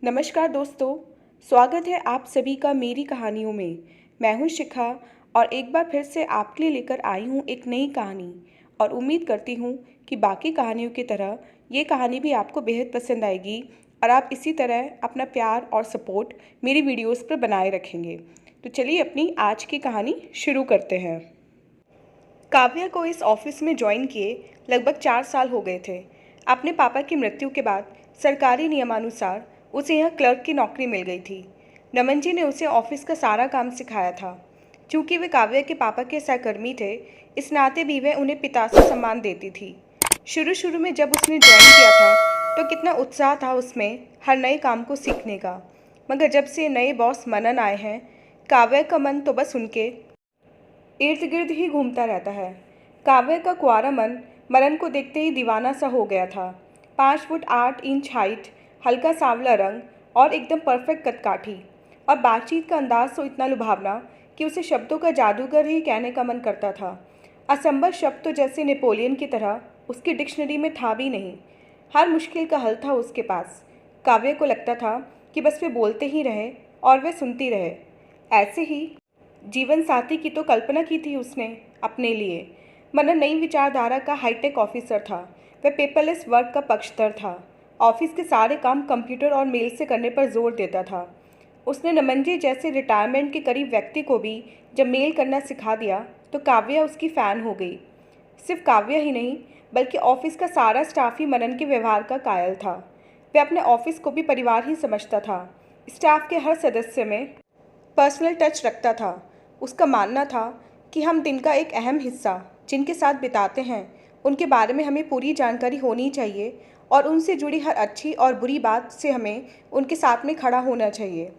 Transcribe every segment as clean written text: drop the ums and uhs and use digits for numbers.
नमस्कार दोस्तों, स्वागत है आप सभी का मेरी कहानियों में। मैं हूँ शिखा और एक बार फिर से आपके लिए लेकर आई हूँ एक नई कहानी और उम्मीद करती हूँ कि बाकी कहानियों की तरह ये कहानी भी आपको बेहद पसंद आएगी और आप इसी तरह अपना प्यार और सपोर्ट मेरी वीडियोस पर बनाए रखेंगे। तो चलिए अपनी आज की कहानी शुरू करते हैं। काव्या को इस ऑफिस में ज्वाइन किए लगभग 4 साल हो गए थे। अपने पापा की मृत्यु के बाद सरकारी नियमानुसार उसे यहाँ क्लर्क की नौकरी मिल गई थी। नमन जी ने उसे ऑफिस का सारा काम सिखाया था। चूँकि वे काव्या के पापा के सहकर्मी थे, इस नाते भी वह उन्हें पिता से सम्मान देती थी। शुरू शुरू में जब उसने ज्वाइन किया था तो कितना उत्साह था उसमें हर नए काम को सीखने का, मगर जब से नए बॉस मनन आए हैं, काव्या का मन तो बस उनके इर्द गिर्द ही घूमता रहता है। काव्य का कुंवारा मन मनन को देखते ही दीवाना सा हो गया था। 5 फुट 8 इंच हाइट, हल्का सांवला रंग और एकदम परफेक्ट कदकाठी, और बातचीत का अंदाज तो इतना लुभावना कि उसे शब्दों का जादूगर ही कहने का मन करता था। असंभव शब्द तो जैसे नेपोलियन की तरह उसकी डिक्शनरी में था भी नहीं। हर मुश्किल का हल था उसके पास। काव्य को लगता था कि बस वे बोलते ही रहे और वे सुनती रहे। ऐसे ही जीवन साथी की तो कल्पना की थी उसने अपने लिए। मनन नई विचारधारा का हाईटेक ऑफिसर था। वह पेपरलेस वर्क का पक्षधर था। ऑफिस के सारे काम कंप्यूटर और मेल से करने पर जोर देता था। उसने नमन जी जैसे रिटायरमेंट के करीब व्यक्ति को भी जब मेल करना सिखा दिया तो काव्या उसकी फ़ैन हो गई। सिर्फ काव्या ही नहीं, बल्कि ऑफिस का सारा स्टाफ ही मनन के व्यवहार का कायल था। वह अपने ऑफिस को भी परिवार ही समझता था। स्टाफ के हर सदस्य में पर्सनल टच रखता था। उसका मानना था कि हम दिन का एक अहम हिस्सा जिनके साथ बिताते हैं, उनके बारे में हमें पूरी जानकारी होनी चाहिए और उनसे जुड़ी हर अच्छी और बुरी बात से हमें उनके साथ में खड़ा होना चाहिए।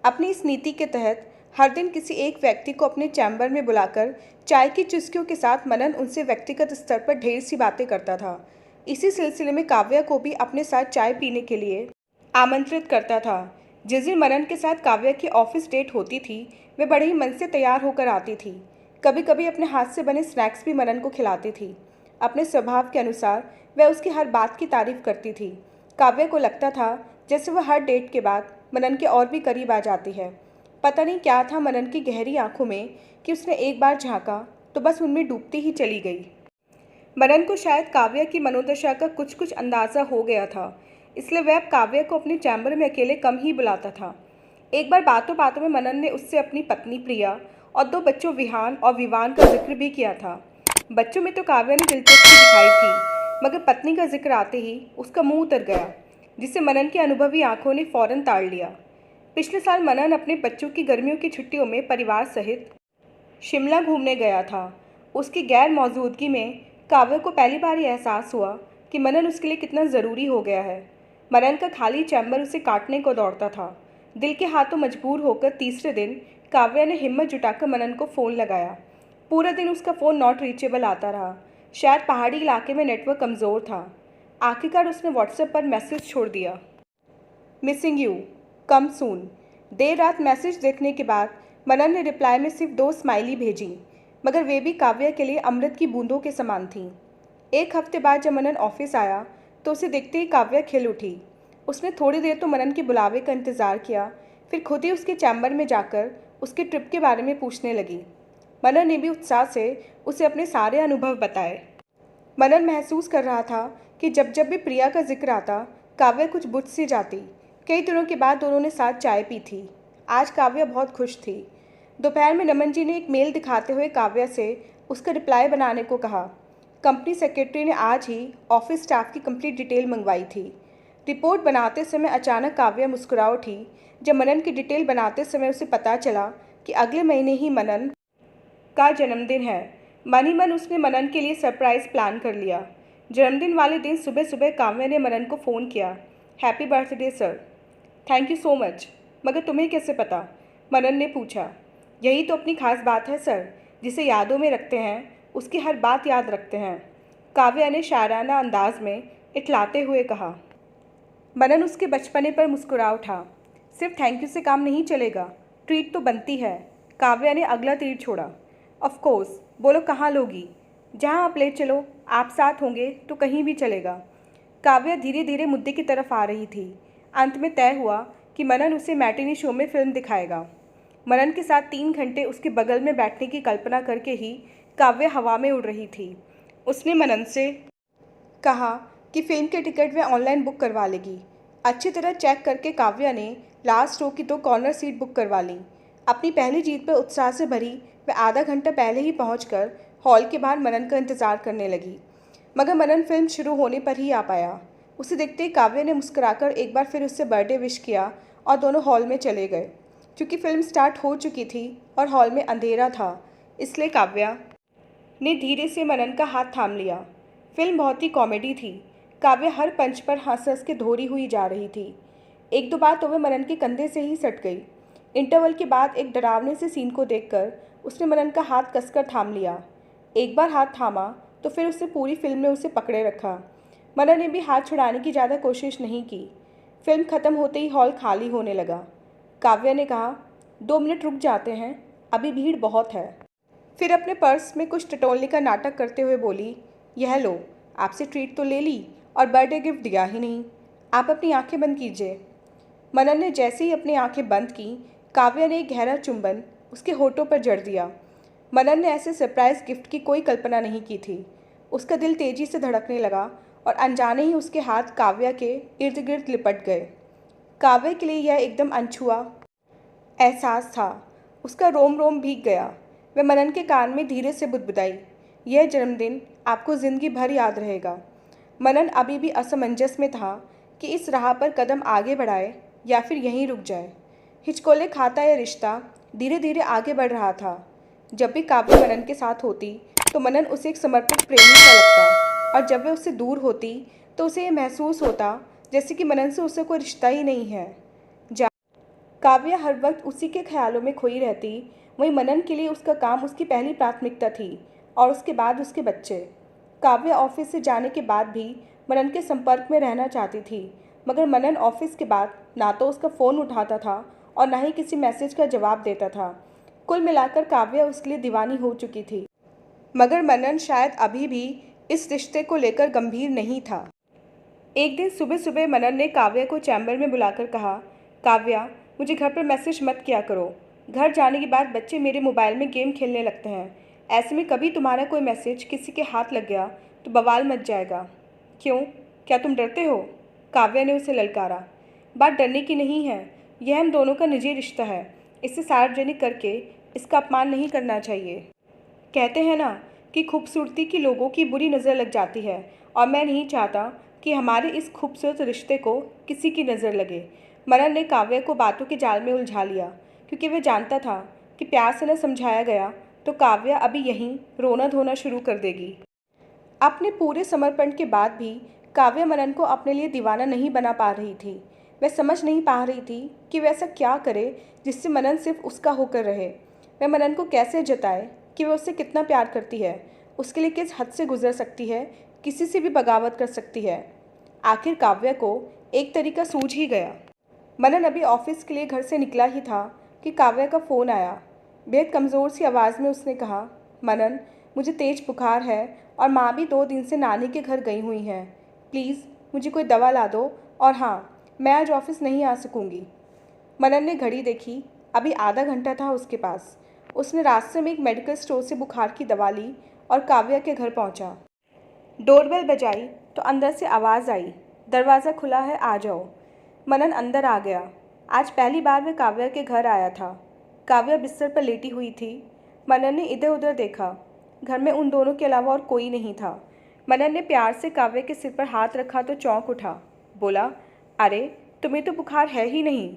अपनी इस नीति के तहत हर दिन किसी एक व्यक्ति को अपने चैम्बर में बुलाकर चाय की चुस्कियों के साथ मनन उनसे व्यक्तिगत स्तर पर ढेर सी बातें करता था। इसी सिलसिले में काव्या को भी अपने साथ चाय पीने के लिए आमंत्रित करता था। जिस दिन मनन के साथ काव्या की ऑफिस डेट होती थी, वे बड़े ही मन से तैयार होकर आती थी। कभी कभी अपने हाथ से बने स्नैक्स भी मनन को खिलाती थी। अपने स्वभाव के अनुसार वह उसकी हर बात की तारीफ करती थी। काव्या को लगता था जैसे वह हर डेट के बाद मनन के और भी करीब आ जाती है। पता नहीं क्या था मनन की गहरी आंखों में कि उसने एक बार झांका तो बस उनमें डूबती ही चली गई। मनन को शायद काव्या की मनोदशा का कुछ कुछ अंदाज़ा हो गया था, इसलिए वह अब काव्या को अपने चैम्बर में अकेले कम ही बुलाता था। एक बार बातों बातों में मनन ने उससे अपनी पत्नी प्रिया और 2 बच्चों विहान और विवान का जिक्र भी किया था। बच्चों में तो काव्या ने दिलचस्पी दिखाई थी, मगर पत्नी का जिक्र आते ही उसका मुंह उतर गया, जिसे मनन की अनुभवी आंखों ने फौरन ताड़ लिया। पिछले साल मनन अपने बच्चों की गर्मियों की छुट्टियों में परिवार सहित शिमला घूमने गया था। उसकी गैर मौजूदगी में काव्य को पहली बार ये एहसास हुआ कि मनन उसके लिए कितना ज़रूरी हो गया है। मनन का खाली चैम्बर उसे काटने को दौड़ता था। दिल के हाथों मजबूर होकर तीसरे दिन काव्या ने हिम्मत जुटाकर मनन को फ़ोन लगाया। पूरा दिन उसका फ़ोन नॉट रीचेबल आता रहा। शायद पहाड़ी इलाके में नेटवर्क कमज़ोर था। आखिरकार उसने व्हाट्सएप पर मैसेज छोड़ दिया, मिसिंग यू, कम सून। देर रात मैसेज देखने के बाद मनन ने रिप्लाई में सिर्फ 2 स्माइली भेजी, मगर वे भी काव्या के लिए अमृत की बूंदों के समान थीं। एक हफ्ते बाद जब मनन ऑफिस आया तो उसे देखते ही काव्या खिल उठी। उसने थोड़ी देर तो मनन के बुलावे का इंतज़ार किया, फिर खुद ही उसके चैम्बर में जाकर उसके ट्रिप के बारे में पूछने लगी। मनन ने भी उत्साह से उसे अपने सारे अनुभव बताए। मनन महसूस कर रहा था कि जब जब भी प्रिया का जिक्र आता, काव्या कुछ बुझ सी जाती। कई दिनों के बाद दोनों ने साथ चाय पी थी। आज काव्या बहुत खुश थी। दोपहर में नमन जी ने एक मेल दिखाते हुए काव्या से उसका रिप्लाई बनाने को कहा। कंपनी सेक्रेटरी ने आज ही ऑफिस स्टाफ की कंप्लीट डिटेल मंगवाई थी। रिपोर्ट बनाते समय अचानक काव्या मुस्कुरा उठी जब मनन की डिटेल बनाते समय उसे पता चला कि अगले महीने ही मनन का जन्मदिन है। मन ही मन उसने मनन के लिए सरप्राइज़ प्लान कर लिया। जन्मदिन वाले दिन सुबह सुबह काव्या ने मनन को फ़ोन किया। Happy birthday sir. Thank you so much. मगर तुम्हें कैसे पता? मनन ने पूछा। यही तो अपनी खास बात है सर, जिसे यादों में रखते हैं उसकी हर बात याद रखते हैं, काव्या ने शायराना अंदाज में इतलाते हुए कहा। मनन उसके बचपने पर मुस्कुरा उठा। सिर्फ थैंक यू से काम नहीं चलेगा, ट्रीट तो बनती है। काव्या ने अगला तीर छोड़ा। ऑफ कोर्स, बोलो कहाँ लोगी? जहाँ आप ले चलो, आप साथ होंगे तो कहीं भी चलेगा। काव्या धीरे धीरे मुद्दे की तरफ आ रही थी। अंत में तय हुआ कि मनन उसे मैटिनी शो में फिल्म दिखाएगा। मनन के साथ 3 घंटे उसके बगल में बैठने की कल्पना करके ही काव्य हवा में उड़ रही थी। उसने मनन से कहा कि फिल्म के टिकट वह ऑनलाइन बुक करवा लेगी। अच्छी तरह चेक करके काव्या ने लास्ट रो की 2 कॉर्नर सीट बुक करवा ली। अपनी पहली जीत पर उत्साह से भरी वह आधा घंटा पहले ही पहुंचकर हॉल के बाहर मनन का इंतजार करने लगी। मगर मनन फिल्म शुरू होने पर ही आ पाया। उसे देखते ही काव्या ने मुस्कुराकर एक बार फिर उससे बर्थडे विश किया और दोनों हॉल में चले गए। क्योंकि फिल्म स्टार्ट हो चुकी थी और हॉल में अंधेरा था, इसलिए काव्या ने धीरे से मनन का हाथ थाम लिया। फिल्म बहुत ही कॉमेडी थी। काव्या हर पंच पर हंस हंस के धोरी हुई जा रही थी। 1-2 बार तो वह मनन के कंधे से ही सट गई। इंटरवल के बाद एक डरावने से सीन को देखकर उसने मनन का हाथ कसकर थाम लिया। एक बार हाथ थामा तो फिर उसने पूरी फिल्म में उसे पकड़े रखा। मनन ने भी हाथ छुड़ाने की ज़्यादा कोशिश नहीं की। फिल्म खत्म होते ही हॉल खाली होने लगा। काव्या ने कहा, 2 मिनट रुक जाते हैं, अभी भीड़ बहुत है। फिर अपने पर्स में कुछ टटोलने का नाटक करते हुए बोली, यह लो, आपसे ट्रीट तो ले ली और बर्थडे गिफ्ट दिया ही नहीं। आप अपनी आंखें बंद कीजिए। मनन ने जैसे ही अपनी आंखें बंद की, काव्या ने एक गहरा चुंबन उसके होठों पर जड़ दिया। मनन ने ऐसे सरप्राइज गिफ्ट की कोई कल्पना नहीं की थी। उसका दिल तेजी से धड़कने लगा और अनजाने ही उसके हाथ काव्या के इर्द गिर्द लिपट गए। काव्या के लिए यह एकदम अनछुआ एहसास था। उसका रोम रोम भीग गया। वह मनन के कान में धीरे से बुदबुदाई, यह जन्मदिन आपको ज़िंदगी भर याद रहेगा। मनन अभी भी असमंजस में था कि इस राह पर कदम आगे बढ़ाए या फिर यहीं रुक जाए। हिचकोले खाता यह रिश्ता धीरे धीरे आगे बढ़ रहा था। जब भी काव्या मनन के साथ होती तो मनन उसे एक समर्पित प्रेमी सा लगता, और जब वह उससे दूर होती तो उसे यह महसूस होता जैसे कि मनन से उसे कोई रिश्ता ही नहीं है। काव्या हर वक्त उसी के ख्यालों में खोई रहती। वहीं मनन के लिए उसका काम उसकी पहली प्राथमिकता थी और उसके बाद उसके बच्चे। काव्या ऑफिस से जाने के बाद भी मनन के संपर्क में रहना चाहती थी, मगर मनन ऑफिस के बाद ना तो उसका फ़ोन उठाता था और ना ही किसी मैसेज का जवाब देता था। कुल मिलाकर काव्या उसके लिए दीवानी हो चुकी थी, मगर मनन शायद अभी भी इस रिश्ते को लेकर गंभीर नहीं था। एक दिन सुबह सुबह मनन ने काव्या को चैम्बर में बुलाकर कहा, काव्या, मुझे घर पर मैसेज मत किया करो। घर जाने के बाद बच्चे मेरे मोबाइल में गेम खेलने लगते हैं। ऐसे में कभी तुम्हारा कोई मैसेज किसी के हाथ लग गया तो बवाल मच जाएगा। क्यों, क्या तुम डरते हो? काव्या ने उसे ललकारा। बात डरने की नहीं है, यह हम दोनों का निजी रिश्ता है। इसे सार्वजनिक करके इसका अपमान नहीं करना चाहिए। कहते हैं ना कि खूबसूरती की लोगों की बुरी नज़र लग जाती है, और मैं नहीं चाहता कि हमारे इस खूबसूरत रिश्ते को किसी की नज़र लगे। मनन ने काव्या को बातों के जाल में उलझा लिया, क्योंकि वह जानता था कि प्यार से न समझाया गया तो काव्या अभी यहीं रोना धोना शुरू कर देगी। अपने पूरे समर्पण के बाद भी काव्या मनन को अपने लिए दीवाना नहीं बना पा रही थी। वह समझ नहीं पा रही थी कि वह ऐसा क्या करे जिससे मनन सिर्फ उसका होकर रहे। वह मनन को कैसे जताए कि वह उससे कितना प्यार करती है, उसके लिए किस हद से गुजर सकती है, किसी से भी बगावत कर सकती है। आखिर काव्या को एक तरीका सूझ ही गया। मनन अभी ऑफिस के लिए घर से निकला ही था कि काव्या का फ़ोन आया। बेहद कमज़ोर सी आवाज़ में उसने कहा, मनन, मुझे तेज बुखार है और माँ भी 2 दिन से नानी के घर गई हुई हैं। प्लीज़ मुझे कोई दवा ला दो, और हाँ, मैं आज ऑफिस नहीं आ सकूँगी। मनन ने घड़ी देखी, अभी आधा घंटा था उसके पास। उसने रास्ते में एक मेडिकल स्टोर से बुखार की दवा ली और काव्या के घर पहुंचा। डोरबेल बजाई तो अंदर से आवाज़ आई, दरवाज़ा खुला है, आ जाओ। मनन अंदर आ गया। आज पहली बार वह काव्या के घर आया था। काव्या बिस्तर पर लेटी हुई थी। मनन ने इधर उधर देखा। घर में उन दोनों के अलावा और कोई नहीं था। मनन ने प्यार से काव्या के सिर पर हाथ रखा तो चौंक उठा। बोला, अरे तुम्हें तो बुखार है ही नहीं।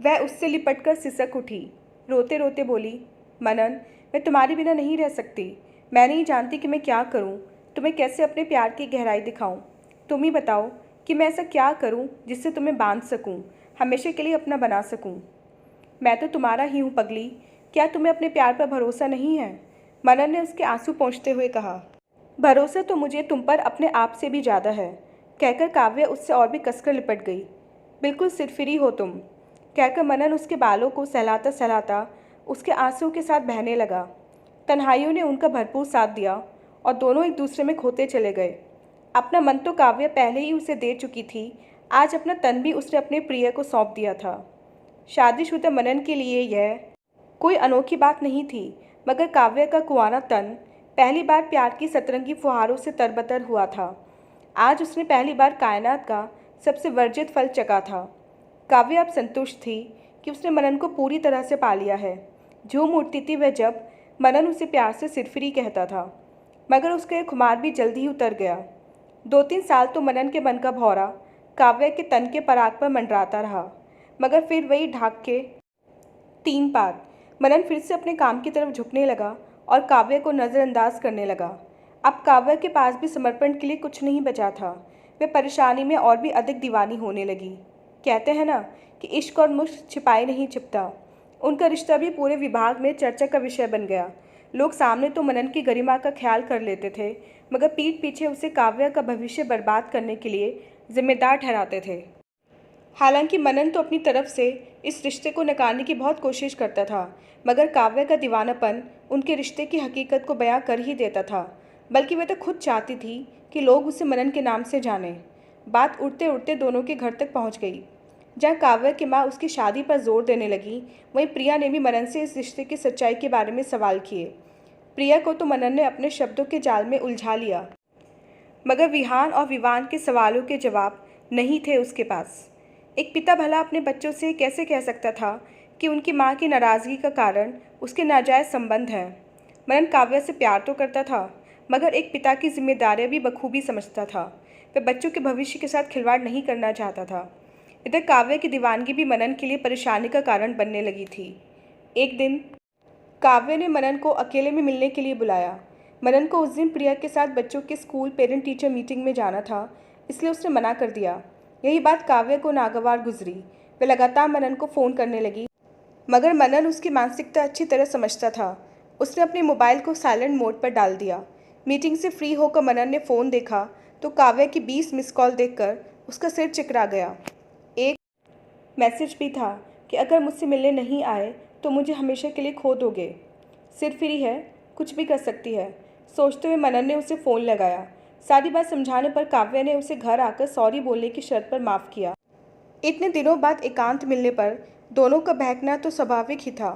वह उससे लिपटकर सिसक उठी। रोते रोते बोली, मनन, मैं तुम्हारे बिना नहीं रह सकती। मैं नहीं जानती कि मैं क्या करूं, तुम्हें कैसे अपने प्यार की गहराई दिखाऊं। तुम ही बताओ कि मैं ऐसा क्या करूं जिससे तुम्हें बांध सकूं, हमेशा के लिए अपना बना सकूं। मैं तो तुम्हारा ही हूँ पगली, क्या तुम्हें अपने प्यार पर भरोसा नहीं है? मनन ने उसके आंसू पोंछते हुए कहा। भरोसा तो मुझे तुम पर अपने आप से भी ज़्यादा है, कहकर काव्या उससे और भी कसकर लिपट गई। बिल्कुल सिरफिरी हो तुम, कहकर मनन उसके बालों को सहलाता सहलाता उसके आंसुओं के साथ बहने लगा। तन्हाइयों ने उनका भरपूर साथ दिया और दोनों एक दूसरे में खोते चले गए। अपना मन तो काव्या पहले ही उसे दे चुकी थी, आज अपना तन भी उसने अपने प्रिय को सौंप दिया था। शादीशुदा मनन के लिए यह कोई अनोखी बात नहीं थी, मगर काव्य का कुंवारा तन पहली बार प्यार की सतरंगी फुहारों से तरबतर हुआ था। आज उसने पहली बार कायनात का सबसे वर्जित फल चखा था। काव्य अब संतुष्ट थी कि उसने मनन को पूरी तरह से पा लिया है। झूम उठती थी वह जब मनन उसे प्यार से सिरफिरी कहता था, मगर उसका यह खुमार भी जल्दी ही उतर गया। 2-3 साल तो मनन के मन का भौरा काव्य के तन के पराग पर मंडराता रहा, मगर फिर वही ढाक के 3 पार मनन फिर से अपने काम की तरफ झुकने लगा और काव्य को नज़रअंदाज करने लगा। अब काव्य के पास भी समर्पण के लिए कुछ नहीं बचा था। वह परेशानी में और भी अधिक दीवानी होने लगी। कहते हैं ना कि इश्क और मुश्क छिपाए नहीं छिपता। उनका रिश्ता भी पूरे विभाग में चर्चा का विषय बन गया। लोग सामने तो मनन की गरिमा का ख्याल कर लेते थे, मगर पीठ पीछे उसे काव्य का भविष्य बर्बाद करने के लिए जिम्मेदार ठहराते थे। हालांकि मनन तो अपनी तरफ से इस रिश्ते को नकारने की बहुत कोशिश करता था, मगर काव्य का दीवानापन उनके रिश्ते की हकीकत को बयां कर ही देता था। बल्कि वह तो खुद चाहती थी कि लोग उसे मनन के नाम से जानें। बात उड़ते उड़ते दोनों के घर तक पहुंच गई। जहां काव्य की माँ उसकी शादी पर जोर देने लगी, वहीं प्रिया ने भी मनन से इस रिश्ते की सच्चाई के बारे में सवाल किए। प्रिया को तो मनन ने अपने शब्दों के जाल में उलझा लिया, मगर विहान और विवान के सवालों के जवाब नहीं थे उसके पास। एक पिता भला अपने बच्चों से कैसे कह सकता था कि उनकी माँ की नाराज़गी का कारण उसके नाजायज़ संबंध है। मनन काव्य से प्यार तो करता था, मगर एक पिता की जिम्मेदारियां भी बखूबी समझता था। वह बच्चों के भविष्य के साथ खिलवाड़ नहीं करना चाहता था। इधर काव्य की दीवानगी भी मनन के लिए परेशानी का कारण बनने लगी थी। एक दिन काव्य ने मनन को अकेले में मिलने के लिए बुलाया। मनन को उस दिन प्रिया के साथ बच्चों के स्कूल पेरेंट टीचर मीटिंग में जाना था, इसलिए उसने मना कर दिया। यही बात काव्य को नागवार गुजरी। वह लगातार मनन को फ़ोन करने लगी, मगर मनन उसकी मानसिकता अच्छी तरह समझता था। उसने अपने मोबाइल को साइलेंट मोड पर डाल दिया। मीटिंग से फ्री होकर मनन ने फ़ोन देखा तो काव्य की 20 मिस कॉल देखकर उसका सिर चकरा गया। एक मैसेज भी था कि अगर मुझसे मिलने नहीं आए तो मुझे हमेशा के लिए खो दोगे। सिर फ्री है, कुछ भी कर सकती है। सोचते हुए मनन ने उसे फ़ोन लगाया। सारी बात समझाने पर काव्य ने उसे घर आकर सॉरी बोलने की शर्त पर माफ़ किया। इतने दिनों बाद एकांत मिलने पर दोनों का बहकना तो स्वाभाविक ही था।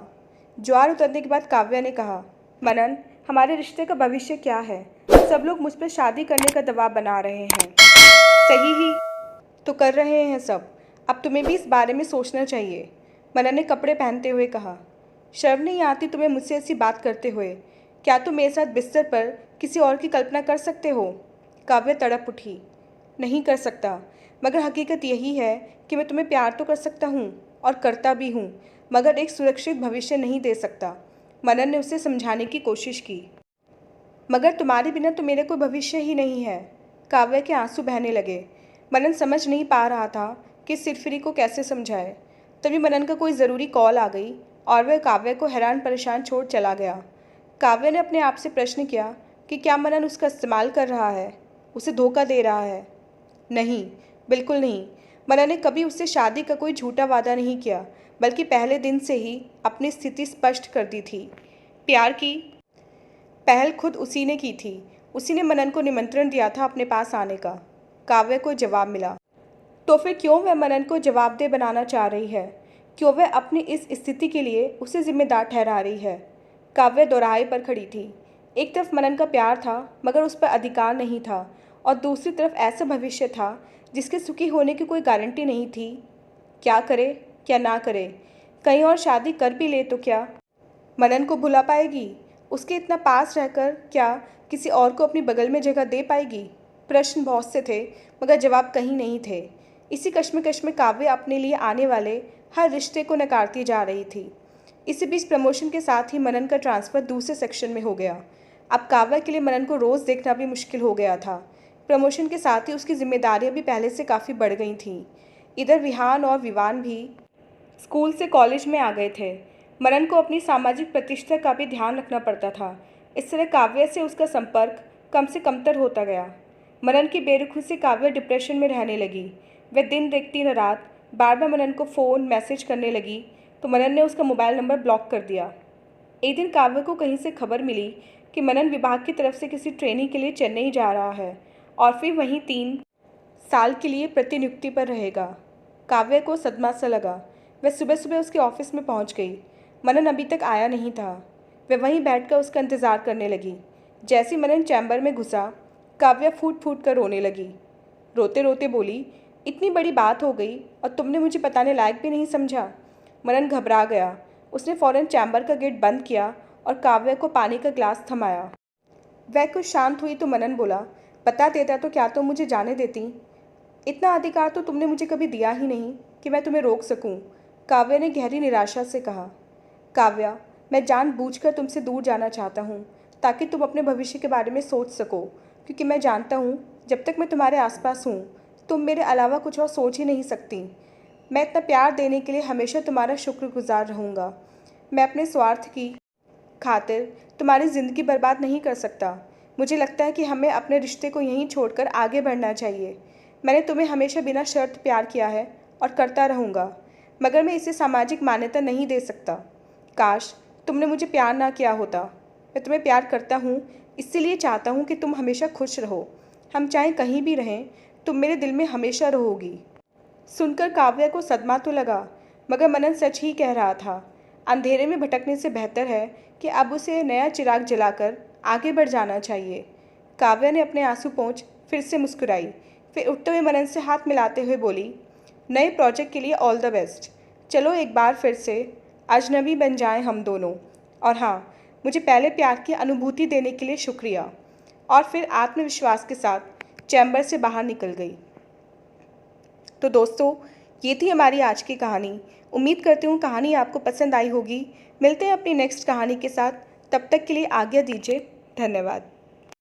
ज्वार उतरने के बाद काव्य ने कहा, मनन, हमारे रिश्ते का भविष्य क्या है? सब लोग मुझ पर शादी करने का दबाव बना रहे हैं। सही ही तो कर रहे हैं सब। अब तुम्हें भी इस बारे में सोचना चाहिए। मनन ने कपड़े पहनते हुए कहा। शर्म नहीं आती तुम्हें मुझसे ऐसी बात करते हुए? क्या तुम मेरे साथ बिस्तर पर किसी और की कल्पना कर सकते हो? काव्य तड़प उठी। नहीं कर सकता, मगर हकीकत यही है कि मैं तुम्हें प्यार तो कर सकता हूँ और करता भी हूँ, मगर एक सुरक्षित भविष्य नहीं दे सकता। मनन ने उसे समझाने की कोशिश की। मगर तुम्हारे बिना तो मेरा कोई भविष्य ही नहीं है। काव्य के आंसू बहने लगे। मनन समझ नहीं पा रहा था कि सिरफिरी को कैसे समझाए। तभी मनन का कोई ज़रूरी कॉल आ गई और वह काव्य को हैरान परेशान छोड़ चला गया। काव्य ने अपने आप से प्रश्न किया कि क्या मनन उसका इस्तेमाल कर रहा है, उसे धोखा दे रहा है? नहीं, बिल्कुल नहीं। मनन ने कभी उससे शादी का कोई झूठा वादा नहीं किया, बल्कि पहले दिन से ही अपनी स्थिति स्पष्ट कर दी थी। प्यार की पहल खुद उसी ने की थी। उसी ने मनन को निमंत्रण दिया था अपने पास आने का। काव्य को जवाब मिला। तो फिर क्यों वह मनन को जवाबदेह बनाना चाह रही है? क्यों वह अपनी इस स्थिति के लिए उसे जिम्मेदार ठहरा रही है? काव्य दोराहे पर खड़ी थी। एक तरफ मनन का प्यार था, मगर उस पर अधिकार नहीं था, और दूसरी तरफ ऐसा भविष्य था जिसके सुखी होने की कोई गारंटी नहीं थी। क्या करे, क्या ना करे? कहीं और शादी कर भी ले तो क्या मनन को भुला पाएगी? उसके इतना पास रहकर क्या किसी और को अपनी बगल में जगह दे पाएगी? प्रश्न बहुत से थे, मगर जवाब कहीं नहीं थे। इसी कश्मकश में काव्य अपने लिए आने वाले हर रिश्ते को नकारती जा रही थी। इसी बीच प्रमोशन के साथ ही मनन का ट्रांसफ़र दूसरे सेक्शन में हो गया। अब काव्य के लिए मनन को रोज़ देखना भी मुश्किल हो गया था। प्रमोशन के साथ ही उसकी जिम्मेदारियां भी पहले से काफ़ी बढ़ गई थीं। इधर विहान और विवान भी स्कूल से कॉलेज में आ गए थे। मनन को अपनी सामाजिक प्रतिष्ठा का भी ध्यान रखना पड़ता था। इस तरह काव्य से उसका संपर्क कम से कमतर होता गया। मनन की बेरुखी से काव्य डिप्रेशन में रहने लगी। वह दिन देखती न रात बार बार मनन को फ़ोन मैसेज करने लगी, तो मनन ने उसका मोबाइल नंबर ब्लॉक कर दिया। एक दिन काव्य को कहीं से खबर मिली कि मनन विभाग की तरफ से किसी ट्रेनिंग के लिए चेन्नई जा रहा है, और फिर वहीं 3 साल के लिए प्रतिनियुक्ति पर रहेगा। काव्य को सदमा सा लगा। वह सुबह सुबह उसके ऑफिस में पहुंच गई। मनन अभी तक आया नहीं था। वह वहीं बैठकर उसका इंतज़ार करने लगी। जैसे मनन चैम्बर में घुसा, काव्य फूट फूट कर रोने लगी। रोते रोते बोली, इतनी बड़ी बात हो गई और तुमने मुझे बताने लायक भी नहीं समझा। मनन घबरा गया। उसने फ़ौरन चैम्बर का गेट बंद किया और काव्य को पानी का ग्लास थमाया। वह कुछ शांत हुई तो मनन बोला, बता देता तो क्या तुम मुझे जाने देती? इतना अधिकार तो तुमने मुझे कभी दिया ही नहीं कि मैं तुम्हें रोक सकूं। काव्य ने गहरी निराशा से कहा। काव्या, मैं जानबूझकर तुमसे दूर जाना चाहता हूँ ताकि तुम अपने भविष्य के बारे में सोच सको, क्योंकि मैं जानता हूँ जब तक मैं तुम्हारे आसपास हूँ तुम मेरे अलावा कुछ और सोच ही नहीं सकती। मैं इतना प्यार देने के लिए हमेशा तुम्हारा शुक्रगुजार रहूँगा। मैं अपने स्वार्थ की खातिर तुम्हारी ज़िंदगी बर्बाद नहीं कर सकता। मुझे लगता है कि हमें अपने रिश्ते को यहीं छोड़कर आगे बढ़ना चाहिए। मैंने तुम्हें हमेशा बिना शर्त प्यार किया है और करता रहूँगा, मगर मैं इसे सामाजिक मान्यता नहीं दे सकता। काश तुमने मुझे प्यार ना किया होता। मैं तुम्हें प्यार करता हूँ, इसीलिए चाहता हूँ कि तुम हमेशा खुश रहो। हम चाहे कहीं भी रहें, तुम मेरे दिल में हमेशा रहोगी। सुनकर काव्या को सदमा तो लगा, मगर मनन सच ही कह रहा था। अंधेरे में भटकने से बेहतर है कि अब उसे नया चिराग जलाकर आगे बढ़ जाना चाहिए। काव्या ने अपने आंसू पोंछ फिर से मुस्कुराई। फिर उठते हुए मनन से हाथ मिलाते हुए बोली, नए प्रोजेक्ट के लिए ऑल द बेस्ट। चलो एक बार फिर से अजनबी बन जाएं हम दोनों। और हाँ, मुझे पहले प्यार की अनुभूति देने के लिए शुक्रिया। और फिर आत्मविश्वास के साथ चैम्बर से बाहर निकल गई। तो दोस्तों, ये थी हमारी आज की कहानी। उम्मीद करती हूँ कहानी आपको पसंद आई होगी। मिलते हैं अपनी नेक्स्ट कहानी के साथ। तब तक के लिए आज्ञा दीजिए। धन्यवाद।